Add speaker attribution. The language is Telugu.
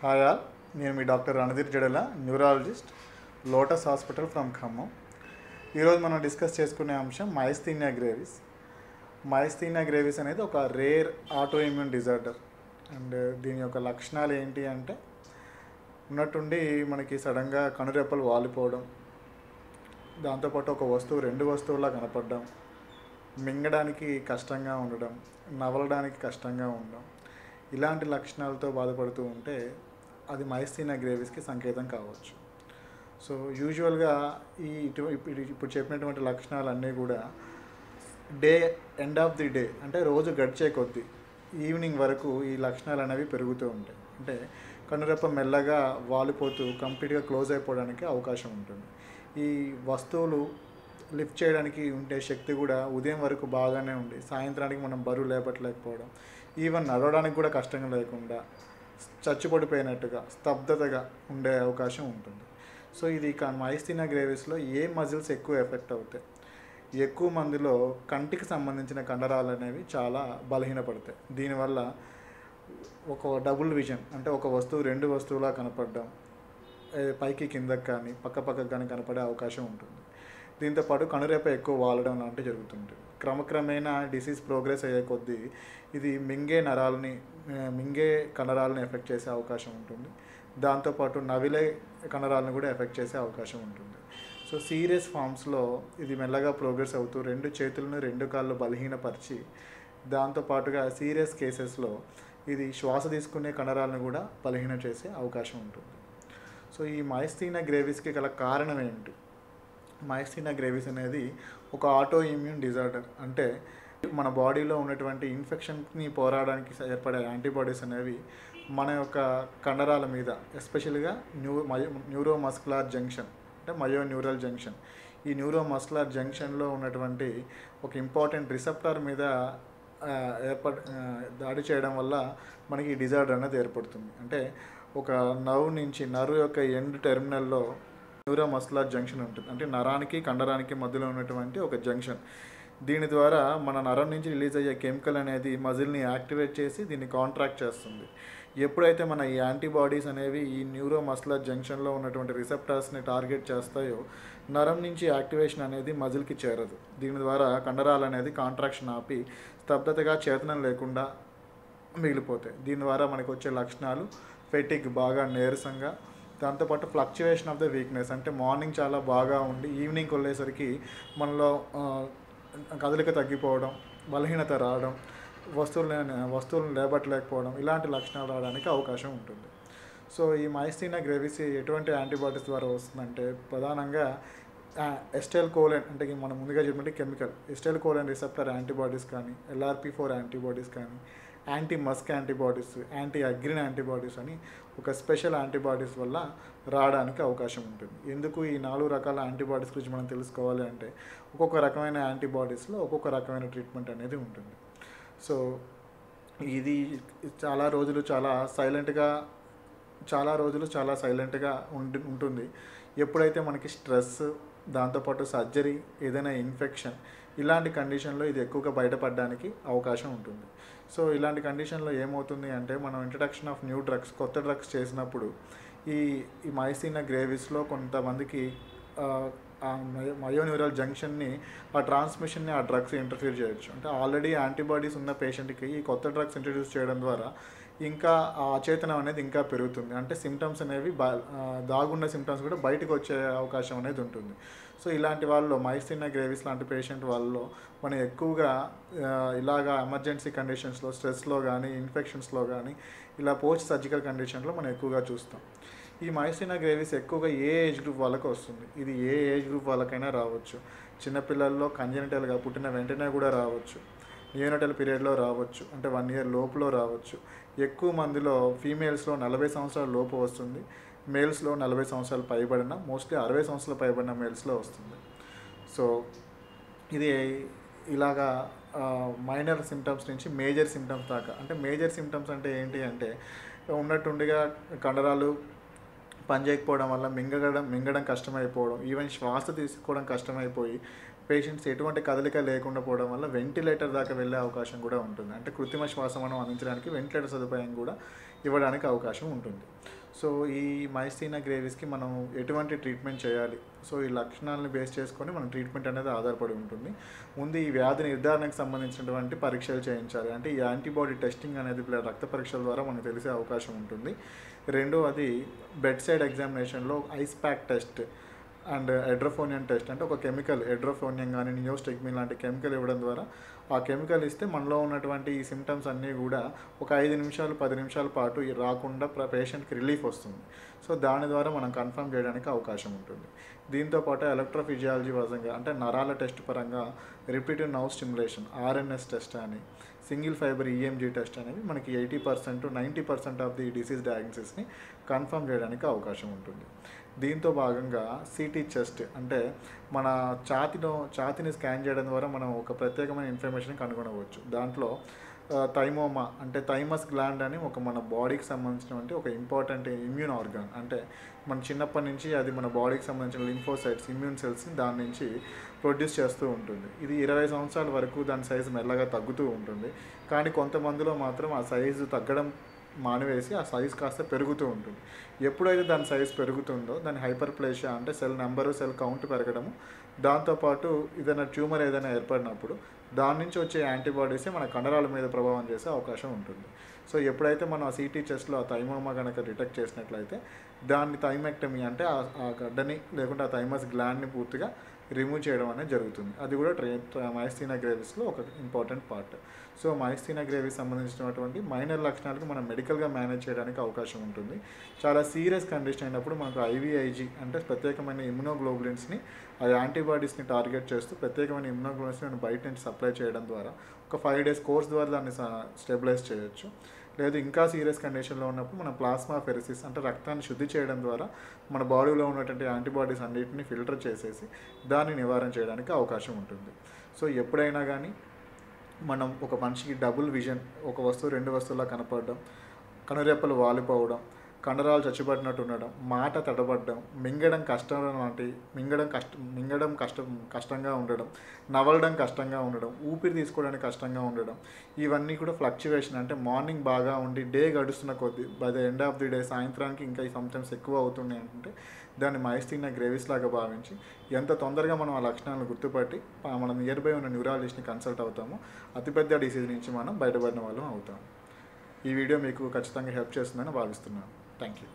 Speaker 1: హాయ్ ఆల్, నేను మీ doctor Randhir Jadela, neurologist, Lotus hospital from Khammam. ఈరోజు మనం డిస్కస్ చేసుకునే అంశం మైస్థీనియా గ్రేవిస్. మైస్థీనియా గ్రేవిస్ అనేది ఒక rare auto immune disorder. And దీని యొక్క లక్షణాలు ఏంటి అంటే, ఉన్నట్టుండి మనకి సడన్గా కనురెప్పలు వాలిపోవడం, దాంతోపాటు ఒక వస్తువు రెండు వస్తువులా కనపడడం, మింగడానికి కష్టంగా ఉండడం, నవలడానికి కష్టంగా ఉండడం, ఇలాంటి లక్షణాలతో బాధపడుతూ ఉంటే అది మైస్థీనియా గ్రేవిస్కి సంకేతం కావచ్చు. సో యూజువల్గా ఇప్పుడు చెప్పినటువంటి లక్షణాలన్నీ కూడా ఎండ్ ఆఫ్ ది డే అంటే రోజు గడిచే కొద్దీ ఈవినింగ్ వరకు ఈ లక్షణాలు అనేవి పెరుగుతూ ఉంటాయి. అంటే కనురెప్ప మెల్లగా వాలిపోతూ కంప్లీట్గా క్లోజ్ అయిపోవడానికి అవకాశం ఉంటుంది. ఈ వస్తువులు లిఫ్ట్ చేయడానికి ఉండే శక్తి కూడా ఉదయం వరకు బాగానే ఉండి సాయంత్రానికి మనం బరువు లేపట్లేకపోవడం, ఈవెన్ నడవడానికి కూడా కష్టంగా లేకుండా చచ్చిపడిపోయినట్టుగా స్తబ్దతగా ఉండే అవకాశం ఉంటుంది. సో ఇది మైస్థీనియా గ్రేవిస్లో ఏ మజిల్స్ ఎక్కువ ఎఫెక్ట్ అవుతాయి? ఎక్కువ మందిలో కంటికి సంబంధించిన కండరాలు అనేవి చాలా బలహీనపడతాయి. దీనివల్ల ఒక డబుల్ విజన్ అంటే ఒక వస్తువు రెండు వస్తువులా కనపడడం, పైకి కిందకి కానీ పక్కకు కానీ కనపడే అవకాశం ఉంటుంది. దీంతోపాటు కనురెప్ప ఎక్కువ వాలడం లాంటివి జరుగుతుంటుంది. క్రమక్రమేణా డిసీజ్ ప్రోగ్రెస్ అయ్యే కొద్దీ ఇది మింగే కండరాలని ఎఫెక్ట్ చేసే అవకాశం ఉంటుంది. దాంతోపాటు నవిలే కండరాలను కూడా ఎఫెక్ట్ చేసే అవకాశం ఉంటుంది. సో సీరియస్ ఫామ్స్లో ఇది మెల్లగా ప్రోగ్రెస్ అవుతూ రెండు చేతులను రెండు కాళ్ళు బలహీనపరిచి, దాంతోపాటుగా సీరియస్ కేసెస్లో ఇది శ్వాస తీసుకునే కండరాలను కూడా బలహీనం చేసే అవకాశం ఉంటుంది. సో ఈ మైస్థీనియా గ్రేవిస్కి గల కారణం ఏంటి? మైస్థీనియా గ్రేవిస్ అనేది ఒక ఆటో ఇమ్యూన్ డిజార్డర్. అంటే మన బాడీలో ఉన్నటువంటి ఇన్ఫెక్షన్ని పోరాడడానికి ఏర్పడే యాంటీబాడీస్ అనేవి మన యొక్క కండరాల మీద, ఎస్పెషల్గా న్యూరోమస్కులర్ జంక్షన్ అంటే మయోన్యూరల్ జంక్షన్, ఈ న్యూరోమస్కులర్ జంక్షన్లో ఉన్నటువంటి ఒక ఇంపార్టెంట్ రిసెప్టర్ మీద దాడి చేయడం వల్ల మనకి ఈ డిజార్డర్ అనేది ఏర్పడుతుంది. అంటే ఒక నర్వ్ యొక్క ఎండ్ టెర్మినల్లో న్యూరోమస్కులర్ జంక్షన్ ఉంటుంది. అంటే నరానికి కండరానికి మధ్యలో ఉన్నటువంటి ఒక జంక్షన్. దీని ద్వారా మన నరం నుంచి రిలీజ్ అయ్యే కెమికల్ అనేది మజిల్ని యాక్టివేట్ చేసి దీన్ని కాంట్రాక్ట్ చేస్తుంది. ఎప్పుడైతే మన ఈ యాంటీబాడీస్ అనేవి ఈ న్యూరోమస్కులర్ జంక్షన్లో ఉన్నటువంటి రిసెప్టర్స్ని టార్గెట్ చేస్తాయో, నరం నుంచి యాక్టివేషన్ అనేది మజిల్కి చేరదు. దీని ద్వారా కండరాలు అనేది కాంట్రాక్షన్ ఆపి స్తబ్దతగా చేతనం లేకుండా మిగిలిపోతాయి. దీని ద్వారా మనకు వచ్చే లక్షణాలు ఫెటిగ్, బాగా నీరసంగా, దాంతోపాటు ఫ్లక్చువేషన్ ఆఫ్ ద వీక్నెస్ అంటే మార్నింగ్ చాలా బాగా ఉండి ఈవినింగ్కి వెళ్ళేసరికి మనలో కదలిక తగ్గిపోవడం, బలహీనత రావడం, వస్తువులను లేబట్టలేకపోవడం, ఇలాంటి లక్షణాలు రావడానికి అవకాశం ఉంటుంది. సో ఈ మైస్థీనియా గ్రేవిస్ ఎటువంటి యాంటీబాడీస్ ద్వారా వస్తుందంటే, ప్రధానంగా ఎస్టైల్ కోలిన్ అంటే మనం ముందుగా చెప్పినట్టు chemical acetylcholine receptor antibodies కానీ, LRP4 యాంటీబాడీస్ కానీ, anti musk antibodies, anti agrin antibodies అని ఒక స్పెషల్ యాంటీబాడీస్ వల్ల రావడానికి అవకాశం ఉంటుంది. ఎందుకు ఈ 4 రకాల యాంటీబాడీస్ గురించి మనం తెలుసుకోవాలి అంటే, ఒక్కొక్క రకమైన యాంటీబాడీస్లో ఒక్కొక్క రకమైన ట్రీట్మెంట్ అనేది ఉంటుంది. సో ఇది చాలా రోజులు చాలా సైలెంట్గా ఉంటుంది. ఎప్పుడైతే మనకి స్ట్రెస్, దాంతోపాటు సర్జరీ, ఏదైనా ఇన్ఫెక్షన్, ఇలాంటి కండిషన్లో ఇది ఎక్కువగా బయటపడడానికి అవకాశం ఉంటుంది. సో ఇలాంటి కండిషన్లో ఏమవుతుంది అంటే, మనం ఇంట్రడక్షన్ ఆఫ్ న్యూ డ్రగ్స్, కొత్త డ్రగ్స్ చేసినప్పుడు ఈ మైస్థీనియా గ్రేవిస్లో కొంతమందికి మయోన్యూరల్ జంక్షన్ని, ఆ ట్రాన్స్మిషన్ని ఆ డ్రగ్స్ ఇంటర్ఫియర్ చేయొచ్చు. అంటే ఆల్రెడీ యాంటీబాడీస్ ఉన్న పేషెంట్కి ఈ కొత్త డ్రగ్స్ ఇంట్రడ్యూస్ చేయడం ద్వారా ఇంకా ఆ అచేతనం అనేది ఇంకా పెరుగుతుంది. అంటే సిమ్టమ్స్ అనేవి దాగున్న సిమ్టమ్స్ కూడా బయటకు వచ్చే అవకాశం అనేది ఉంటుంది. సో ఇలాంటి వాళ్ళలో, మైస్థీనియా గ్రేవిస్ లాంటి పేషెంట్ వాళ్ళలో మనం ఎక్కువగా ఇలాగా ఎమర్జెన్సీ కండిషన్స్లో, స్ట్రెస్లో కానీ, ఇన్ఫెక్షన్స్లో కానీ, ఇలా పోస్ట్ సర్జికల్ కండిషన్లో మనం ఎక్కువగా చూస్తాం. ఈ మైస్థీనియా గ్రేవిస్ ఎక్కువగా ఏ ఏజ్ గ్రూప్ వాళ్ళకి వస్తుంది? ఇది ఏ ఏజ్ గ్రూప్ వాళ్ళకైనా రావచ్చు. చిన్నపిల్లల్లో కంజెనిటల్గా పుట్టిన వెంటనే కూడా రావచ్చు, నియోనటల్ పీరియడ్లో రావచ్చు, అంటే 1 year లోపులో రావచ్చు. ఎక్కువ మందిలో ఫీమేల్స్లో 40 సంవత్సరాల లోపు వస్తుంది, మేల్స్లో 40 సంవత్సరాలు పైబడిన, మోస్ట్లీ 60 సంవత్సరాలు పైబడిన మేల్స్లో వస్తుంది. సో ఇది ఇలాగా మైనర్ సిమ్టమ్స్ నుంచి మేజర్ సిమ్టమ్స్ దాకా. అంటే మేజర్ సిమ్టమ్స్ అంటే ఏంటి అంటే, ఉన్నట్టుండిగా కండరాలు పనిచేయకపోవడం వల్ల మింగడం కష్టమైపోవడం, ఈవెన్ శ్వాస తీసుకోవడం కష్టమైపోయి పేషెంట్స్ ఎటువంటి కదలిక లేకుండా పోవడం వల్ల వెంటిలేటర్ దాకా వెళ్ళే అవకాశం కూడా ఉంటుంది. అంటే కృత్రిమ శ్వాస మనం అందించడానికి వెంటిలేటర్ సదుపాయం కూడా ఇవ్వడానికి అవకాశం ఉంటుంది. సో ఈ మైస్థీనియా గ్రేవిస్కి మనం ఎటువంటి ట్రీట్మెంట్ చేయాలి, సో ఈ లక్షణాలను బేస్ చేసుకొని మన ట్రీట్మెంట్ అనేది ఆధారపడి ఉంటుంది. ముందు ఈ వ్యాధి నిర్ధారణకు సంబంధించినటువంటి పరీక్షలు చేయించాలి. అంటే ఈ యాంటీబాడీ టెస్టింగ్ అనేది రక్త పరీక్షల ద్వారా మనకు తెలిసే అవకాశం ఉంటుంది. రెండవది బెడ్ సైడ్ ఎగ్జామినేషన్లో ice pack test and edrophonium test, అంటే ఒక కెమికల్ ఎడ్రోఫోనియం కానీ నియోస్టిగ్మిన్ లాంటి కెమికల్ ఇవ్వడం ద్వారా ఆ కెమికల్ ఇస్తే మనలో ఉన్నటువంటి ఈ సిమ్టమ్స్ అన్నీ కూడా ఒక 5 నిమిషాలు 10 నిమిషాల పాటు రాకుండా పేషెంట్కి రిలీఫ్ వస్తుంది. సో దాని ద్వారా మనం కన్ఫర్మ్ చేయడానికి అవకాశం ఉంటుంది. దీంతోపాటు ఎలక్ట్రోఫిజియాలజీ పరంగా అంటే నరాల టెస్ట్ పరంగా repeated nerve stimulation RNS test అని సింగిల్ ఫైబర్ ఈఎంజీ టెస్ట్ అనేవి మనకి 80% to 90% ఆఫ్ ది డిసీజ్ డయాగ్నోసిస్ని కన్ఫర్మ్ చేయడానికి అవకాశం ఉంటుంది. దీంతో భాగంగా సిటీ చెస్ట్ అంటే మన ఛాతీని స్కాన్ చేయడం ద్వారా మనం ఒక ప్రత్యేకమైన ఇన్ఫర్మేషన్ కనుగొనవచ్చు. దాంట్లో థైమోమా అంటే థైమస్ గ్లాండ్ అని ఒక మన బాడీకి సంబంధించినటువంటి ఒక ఇంపార్టెంట్ ఇమ్యూన్ ఆర్గాన్, అంటే మన చిన్నప్పటి నుంచి అది మన బాడీకి సంబంధించిన లింఫోసైట్స్ ఇమ్యూన్ సెల్స్ని దాని నుంచి ప్రొడ్యూస్ చేస్తూ ఉంటుంది. ఇది 20 సంవత్సరాల వరకు దాని సైజు మెల్లగా తగ్గుతూ ఉంటుంది. కానీ కొంతమందిలో మాత్రం ఆ సైజు తగ్గడం మానివేసి ఆ సైజ్ కాస్త పెరుగుతూ ఉంటుంది. ఎప్పుడైతే దాని సైజ్ పెరుగుతుందో దాని హైపర్ప్లేషియా అంటే సెల్ నెంబరు సెల్ కౌంట్ పెరగడము, దాంతోపాటు ఏదైనా ట్యూమర్ ఏదైనా ఏర్పడినప్పుడు దాని నుంచి వచ్చే యాంటీబాడీసే మన కండరాల మీద ప్రభావం చేసే అవకాశం ఉంటుంది. సో ఎప్పుడైతే మనం ఆ సిటీ చెస్ట్లో ఆ థైమోమా కనుక డిటెక్ట్ చేసినట్లయితే దాన్ని థైమెక్టమీ అంటే ఆ గడ్డని లేకుంటే ఆ థైమస్ గ్లాండ్ని పూర్తిగా రిమూవ్ చేయడం అనేది జరుగుతుంది. అది కూడా మైస్థీనియా గ్రేవిస్లో ఒక important part. So myasthenia gravis సంబంధించినటువంటి మైనర్ లక్షణాలకు మనం మెడికల్గా మేనేజ్ చేయడానికి అవకాశం ఉంటుంది. చాలా సీరియస్ కండిషన్ అయినప్పుడు మనకు ఐవీఐజీ అంటే ప్రత్యేకమైన ఇమ్యునోగ్లోబులిన్స్ని ఆ యాంటీబాడీస్ని టార్గెట్ చేస్తూ ప్రత్యేకమైన ఇమ్యునోగ్లోబులిన్స్ని బయట నుంచి సప్లై చేయడం ద్వారా ఒక 5 days కోర్స్ ద్వారా దాన్ని స్టెబిలైజ్ చేయొచ్చు. లేదు ఇంకా సీరియస్ కండిషన్లో ఉన్నప్పుడు మనం ప్లాస్మా ఫెరిసిస్ అంటే రక్తాన్ని శుద్ధి చేయడం ద్వారా మన బాడీలో ఉన్నటువంటి యాంటీబాడీస్ అన్నిటిని ఫిల్టర్ చేసేసి దాన్ని నివారణ చేయడానికి అవకాశం ఉంటుంది. సో ఎప్పుడైనా కానీ మనం ఒక మనిషికి డబుల్ విజన్, ఒక వస్తువు 2 వస్తువులా కనపడడం, కనురెప్పలు వాలిపోవడం, కండరాలు చచ్చిపడినట్టు ఉండడం, మాట తడబడడం, మింగడం కష్టంగా ఉండడం, నవలడం కష్టంగా ఉండడం, ఊపిరి తీసుకోవడానికి కష్టంగా ఉండడం, ఇవన్నీ కూడా ఫ్లక్చువేషన్ అంటే మార్నింగ్ బాగా ఉండి డే గడుస్తున్న కొద్దీ by the end of the day సాయంత్రానికి ఇంకా ఈ సిమ్టమ్స్ ఎక్కువ అవుతున్నాయి అంటే దాన్ని మైస్థీనియా గ్రేవిస్ లాగా భావించి ఎంత తొందరగా మనం ఆ లక్షణాలను గుర్తుపట్టి మనం నియర్ బై ఉన్న న్యూరాలజిస్ట్ని కన్సల్ట్ అవుతామో అతిపెద్ద డిసీజ్ నుంచి మనం బయటపడిన వాళ్ళం అవుతాం. ఈ వీడియో మీకు ఖచ్చితంగా హెల్ప్ చేస్తుందని భావిస్తున్నాను. Thank you.